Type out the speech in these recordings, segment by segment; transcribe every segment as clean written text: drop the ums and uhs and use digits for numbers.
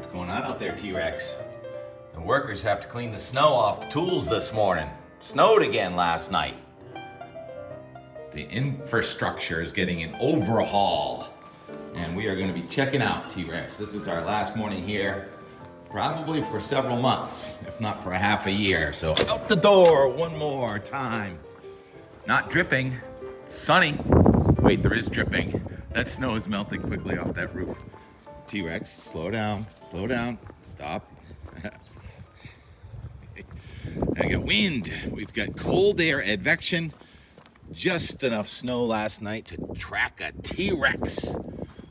What's going on out there, T-Rex? The workers have to clean the snow off the tools this morning. Snowed again last night. The infrastructure is getting an overhaul, and we are going to be checking out T-Rex. This is our last morning here, probably for several months, if not for a half a year. So out the door one more time. Not dripping, sunny. Wait, there is dripping. That snow is melting quickly off that roof. T-Rex, slow down, stop. I got wind. We've got cold air advection. Just enough snow last night to track a T-Rex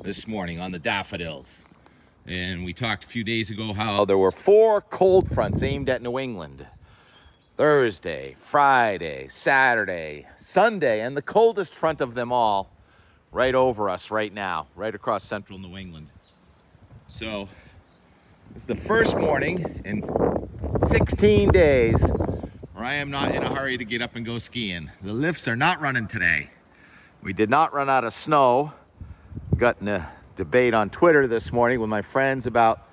this morning on the daffodils. And we talked a few days ago how there were 4 cold fronts aimed at New England. Thursday, Friday, Saturday, Sunday, and the coldest front of them all right over us right now, right across central New England. So it's the first morning in 16 days where I am not in a hurry to get up and go skiing. The lifts are not running today. We did not run out of snow. Got in a debate on Twitter this morning with my friends about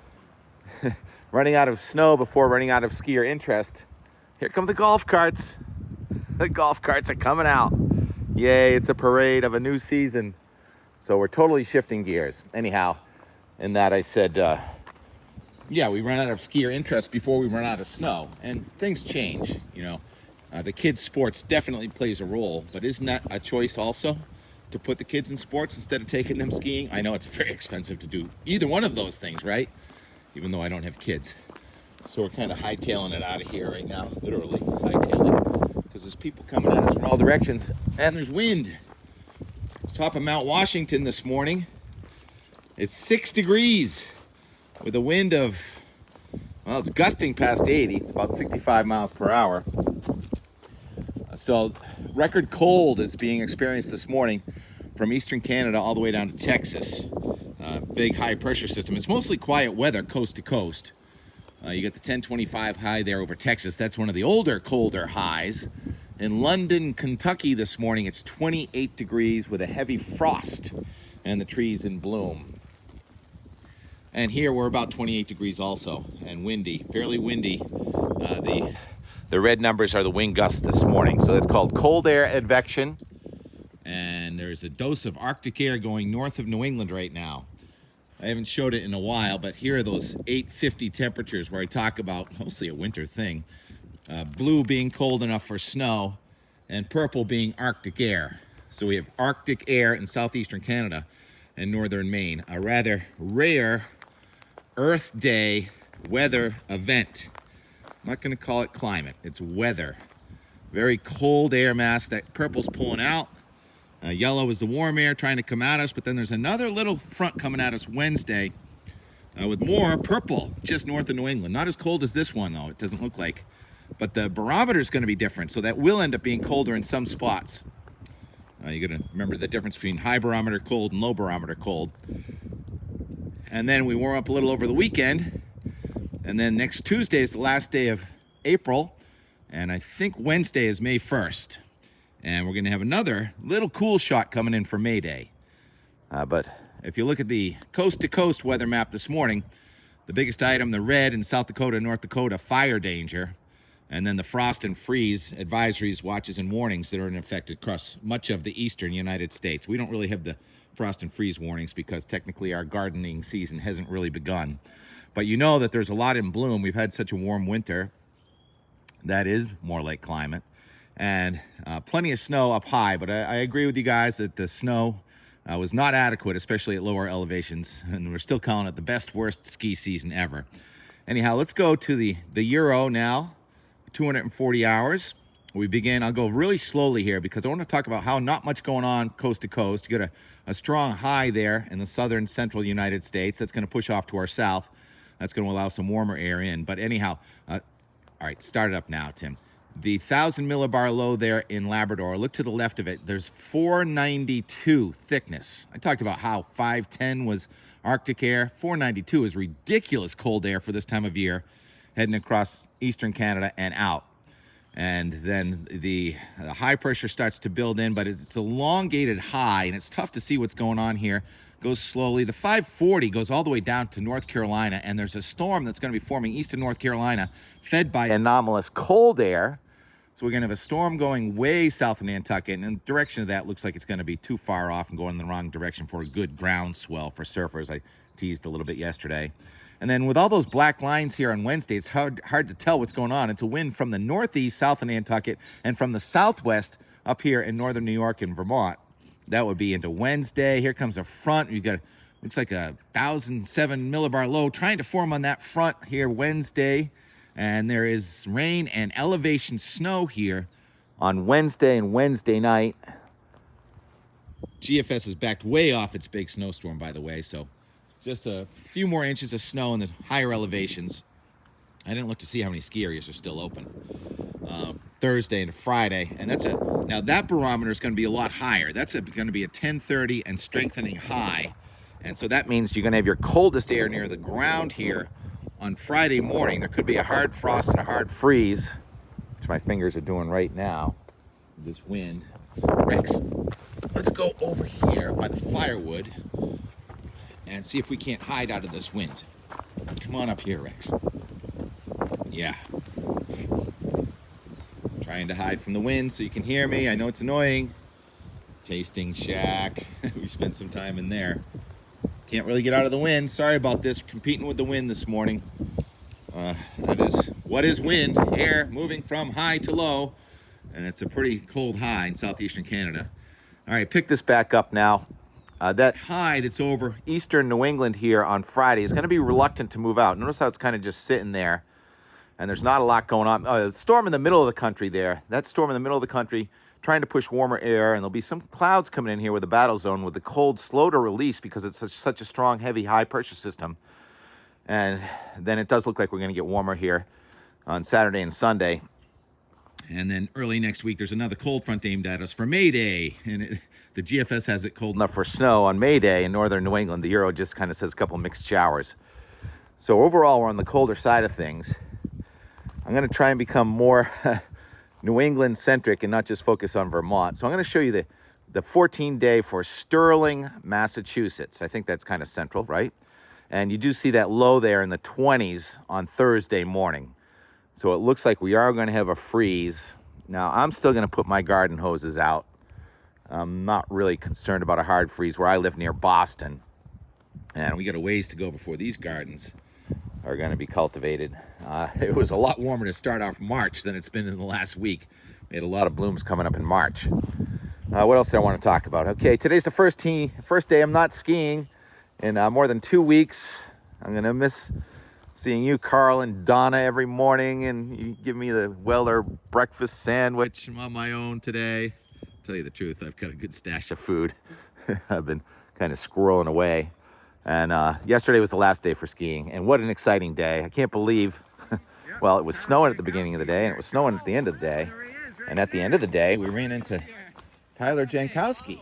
running out of snow before running out of skier interest. Here come the golf carts. The golf carts are coming out. Yay, it's a parade of a new season. So we're totally shifting gears. Anyhow, in that I said, yeah, we run out of skier interest before we run out of snow. And things change, you know. The kids' sports definitely plays a role, but isn't that a choice also? To put the kids in sports instead of taking them skiing? I know it's very expensive to do either one of those things, right? Even though I don't have kids. So we're kind of hightailing it out of here right now, literally hightailing, because there's people coming at us from all directions, and there's wind. It's top of Mount Washington this morning. It's 6 degrees with a wind of, well, it's gusting past 80. It's about 65 miles per hour. So record cold is being experienced this morning from eastern Canada all the way down to Texas. Big high pressure system. It's mostly quiet weather coast to coast. You got the 1025 high there over Texas. That's one of the older, colder highs. In London, Kentucky this morning, it's 28 degrees with a heavy frost and the trees in bloom. And here we're about 28 degrees also, and windy, fairly windy. The red numbers are the wind gusts this morning. So it's called cold air advection. And there's a dose of Arctic air going north of New England right now. I haven't showed it in a while, but here are those 850 temperatures where I talk about mostly a winter thing. Blue being cold enough for snow, and purple being Arctic air. So we have Arctic air in southeastern Canada and northern Maine, a rather rare Earth Day weather event. I'm not going to call it climate, it's weather. Very cold air mass. That purple's pulling out. Yellow is the warm air trying to come at us, but then there's another little front coming at us Wednesday with more purple just north of New England. Not as cold as this one, though, it doesn't look like. But the barometer is going to be different, so that will end up being colder in some spots. You got to remember the difference between high barometer cold and low barometer cold. And then we warm up a little over the weekend. And then next Tuesday is the last day of April. And I think Wednesday is May 1st. And we're going to have another little cool shot coming in for May Day. But if you look at the coast-to-coast weather map this morning, the biggest item, the red in South Dakota and North Dakota, fire danger. And then the frost and freeze advisories, watches, and warnings that are in effect across much of the eastern United States. We don't really have the frost and freeze warnings because technically our gardening season hasn't really begun. But you know that there's a lot in bloom. We've had such a warm winter. That is more like climate. And plenty of snow up high. But I agree with you guys that the snow was not adequate, especially at lower elevations. And we're still calling it the best, worst ski season ever. Anyhow, let's go to the Euro now. 240 hours. We begin, I'll go really slowly here because I want to talk about how not much going on coast to coast. You got a strong high there in the southern central United States. That's going to push off to our south. That's going to allow some warmer air in. But anyhow, all right, start it up now, Tim. The 1,000 millibar low there in Labrador, look to the left of it. There's 492 thickness. I talked about how 510 was Arctic air. 492 is ridiculous cold air for this time of year, heading across eastern Canada and out. And then the high pressure starts to build in, but it's elongated high, and it's tough to see what's going on here goes slowly. The 540 goes all the way down to North Carolina, and there's a storm that's going to be forming east of North Carolina, fed by anomalous cold air. So we're going to have a storm going way south of Nantucket, and the direction of that looks like it's going to be too far off and going in the wrong direction for a good groundswell for surfers. I teased a little bit yesterday. And then with all those black lines here on Wednesday, it's hard to tell what's going on. It's a wind from the northeast south of Nantucket and from the southwest up here in northern New York and Vermont. That would be into Wednesday. Here comes a front. You got, looks like a 1,007 millibar low trying to form on that front here Wednesday. And there is rain and elevation snow here on Wednesday and Wednesday night. GFS is backed way off its big snowstorm, by the way, so just a few more inches of snow in the higher elevations. I didn't look to see how many ski areas are still open. Thursday and Friday, and now that barometer is going to be a lot higher. That's going to be a 1030 and strengthening high, and so that means you're going to have your coldest air near the ground here on Friday morning. There could be a hard frost and a hard freeze, which my fingers are doing right now. This wind. Rex, let's go over here by the firewood and see if we can't hide out of this wind. Come on up here, Rex. Yeah. Trying to hide from the wind so you can hear me. I know it's annoying. Tasting shack. We spent some time in there. Can't really get out of the wind. Sorry about this. Competing with the wind this morning. That is what is wind? Air moving from high to low. And it's a pretty cold high in southeastern Canada. All right, pick this back up now. That high that's over eastern New England here on Friday is going to be reluctant to move out. Notice how it's kind of just sitting there. And there's not a lot going on. Storm in the middle of the country there. That storm in the middle of the country trying to push warmer air. And there'll be some clouds coming in here with the battle zone with the cold slow to release because it's such a strong, heavy, high pressure system. And then it does look like we're going to get warmer here on Saturday and Sunday. And then early next week, there's another cold front aimed at us for May Day. And the GFS has it cold enough for snow on May Day in northern New England. The Euro just kind of says a couple mixed showers. So overall, we're on the colder side of things. I'm going to try and become more New England centric and not just focus on Vermont. So I'm going to show you the 14-day for Sterling, Massachusetts. I think that's kind of central, right? And you do see that low there in the 20s on Thursday morning. So it looks like we are going to have a freeze. Now, I'm still going to put my garden hoses out. I'm not really concerned about a hard freeze where I live near Boston. And we got a ways to go before these gardens are going to be cultivated. It was a lot warmer to start off March than it's been in the last week. We had a lot of blooms coming up in March. What else did I want to talk about? Okay, today's the first day I'm not skiing in more than 2 weeks. I'm going to miss seeing you, Carl, and Donna every morning, and you give me the Weller breakfast sandwich. I'm on my own today. Tell you the truth, I've got a good stash of food. I've been kind of squirreling away. And yesterday was the last day for skiing, and what an exciting day. I can't believe, well, it was snowing at the beginning of the day, and it was snowing at the end of the day. And at the end of the day, we ran into Tyler Jankowski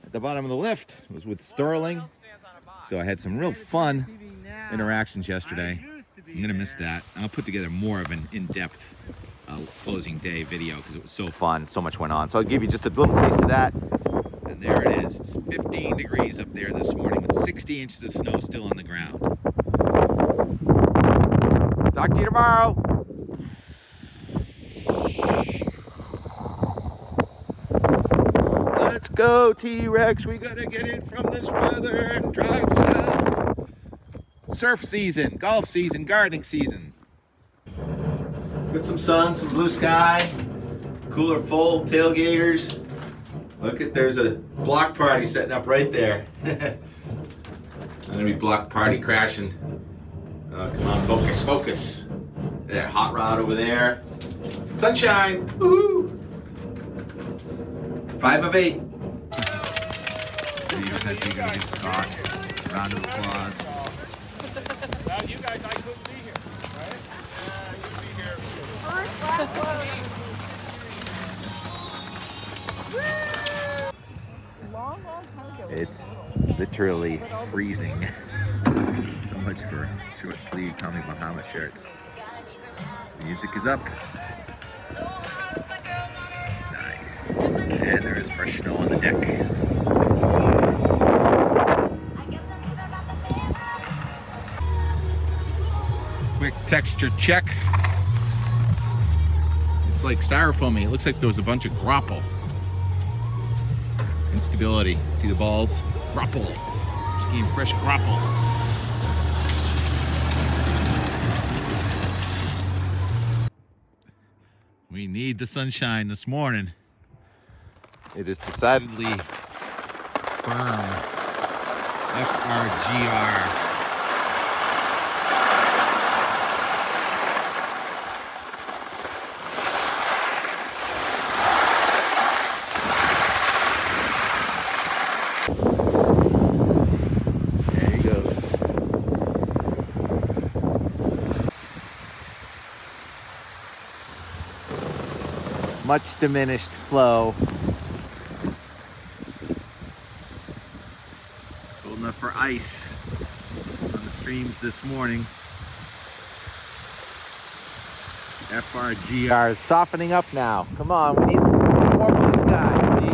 at the bottom of the lift. It was with Sterling. So I had some real fun interactions yesterday. I'm going to miss that. I'll put together more of an in-depth closing day video because it was so fun. So much went on. So I'll give you just a little taste of that. And there it is. It's 15 degrees up there this morning with 60 inches of snow still on the ground. Talk to you tomorrow. Let's go, T-Rex. We got to get in from this weather and drive south. Surf season, golf season, gardening season. Get some sun, some blue sky, cooler full, tailgaters. Look at, there's a block party setting up right there. I'm gonna be block party crashing. Come on, focus, focus. That hot rod over there. Sunshine, woohoo! 5 of 8. Video says you're gonna get Scott. Round of applause. Well, you guys, I couldn't be here, right? You'd be here. It's literally freezing. So much for short sleeve Tommy Bahama shirts. The music is up. Nice. And there is fresh snow on the deck. Quick texture check. It's like styrofoamy. It looks like there was a bunch of grapple. Instability. See the balls? Grapple. Just getting fresh grapple. We need the sunshine this morning. It is decidedly firm. FRGR. There he goes. Much diminished flow. Cold enough for ice on the streams this morning. FRGR is softening up now. Come on, we need more blue sky, please.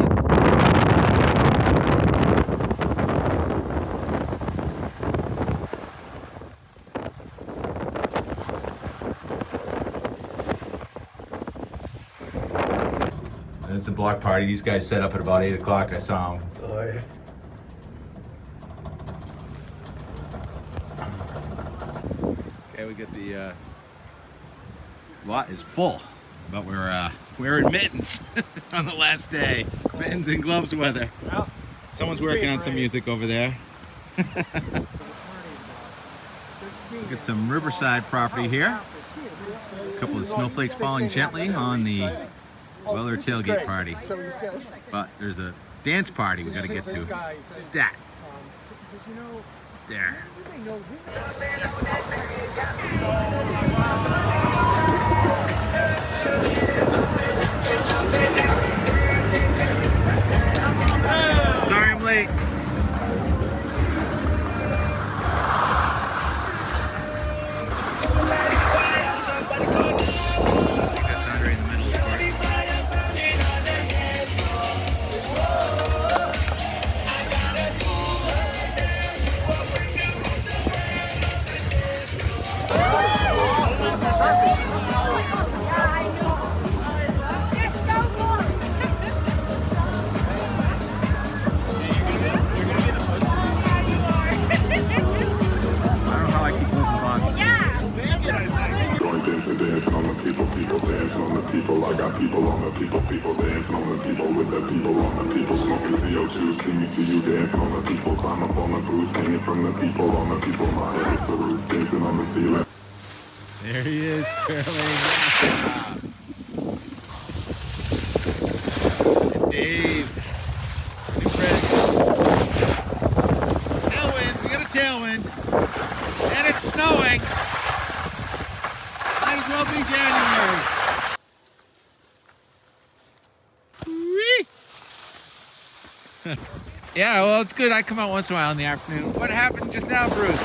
It's a block party. These guys set up at about 8 o'clock. I saw them. Oh, yeah. Okay, we get the lot is full, but we're in mittens on the last day. Mittens and gloves weather. Well, Someone's working on some music over there. Get some Riverside property here. A couple of snowflakes falling gently on the Weller tailgate party. But there's a dance party we got to get to. Stat. There. Sorry I'm late. I got people on the people dancing on the people with the people on the people smoking CO2. See you dancing on the people, climb up on the booth, hanging from the people on the people. My head is the roof, dancing on the ceiling. There he is, Sterling. And Dave. New friends. Tailwind, we got a tailwind. And it's snowing. Might as well be January. Yeah, well, it's good. I come out once in a while in the afternoon. What happened just now, Bruce?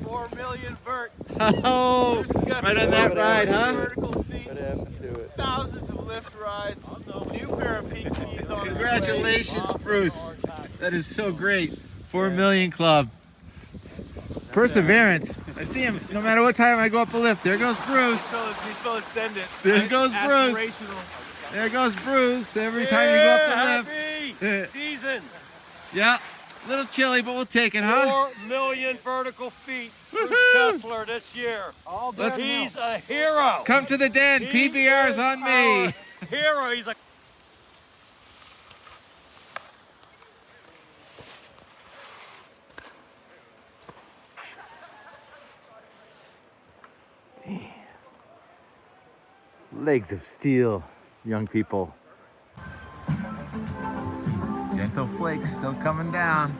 4 million vert. Oh, right on that ride, huh? Vertical feet. What happened to it? Thousands of lift rides. New pair of peak skis on Congratulations, Bruce. That is so great. 4 million club. Perseverance. I see him no matter what time I go up the lift. There goes Bruce. He's supposed to send it. There goes Bruce. There goes Bruce. Every time you go up the lift. Happy season. Yeah, a little chilly, but we'll take it, huh? 4 million vertical feet. Bruce Woohoo! Kessler this year. He's a hero. Come to the den. He PBR's is on our me. Hero. He's a Legs of steel, young people. Some gentle flakes still coming down.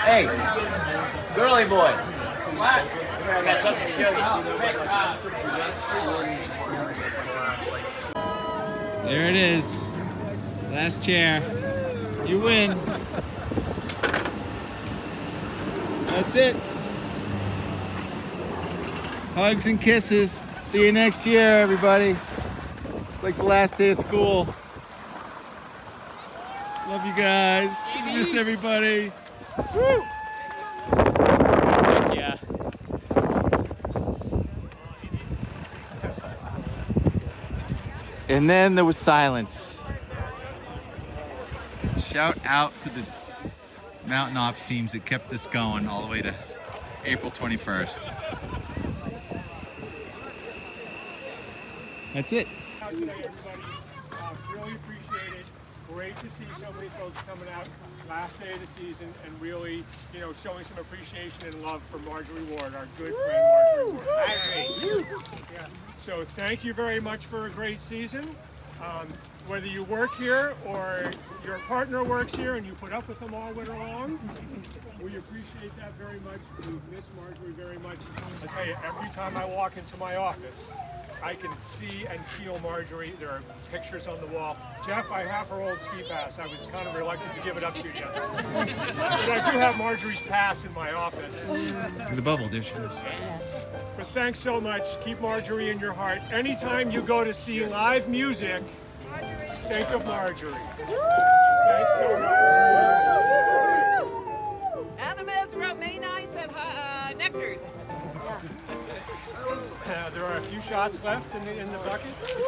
Hey, girly boy. What? I got something to show you. There it is. Last chair. You win. That's it. Hugs and kisses. See you next year, everybody. It's like the last day of school. Love you guys. Miss everybody. Woo! Heck yeah. And then there was silence. Shout out to the mountain ops teams that kept this going all the way to April 21st. That's it. Out today, everybody. Really appreciate it. Great to see so many folks coming out last day of the season and really, you know, showing some appreciation and love for Marjorie Ward, our good friend Marjorie Ward. I agree. Yes. So thank you very much for a great season. Whether you work here or your partner works here and you put up with them all winter long, we appreciate that very much. We miss Marjorie very much. I tell you, every time I walk into my office, I can see and feel Marjorie. There are pictures on the wall. Jeff, I have her old ski pass. I was kind of reluctant to give it up to you. But I do have Marjorie's pass in my office. The bubble dish. But thanks so much. Keep Marjorie in your heart. Anytime you go to see live music, think of Marjorie. Thanks so much. Animas, we're up May 9th at Nectar's. There are a few shots left in the bucket.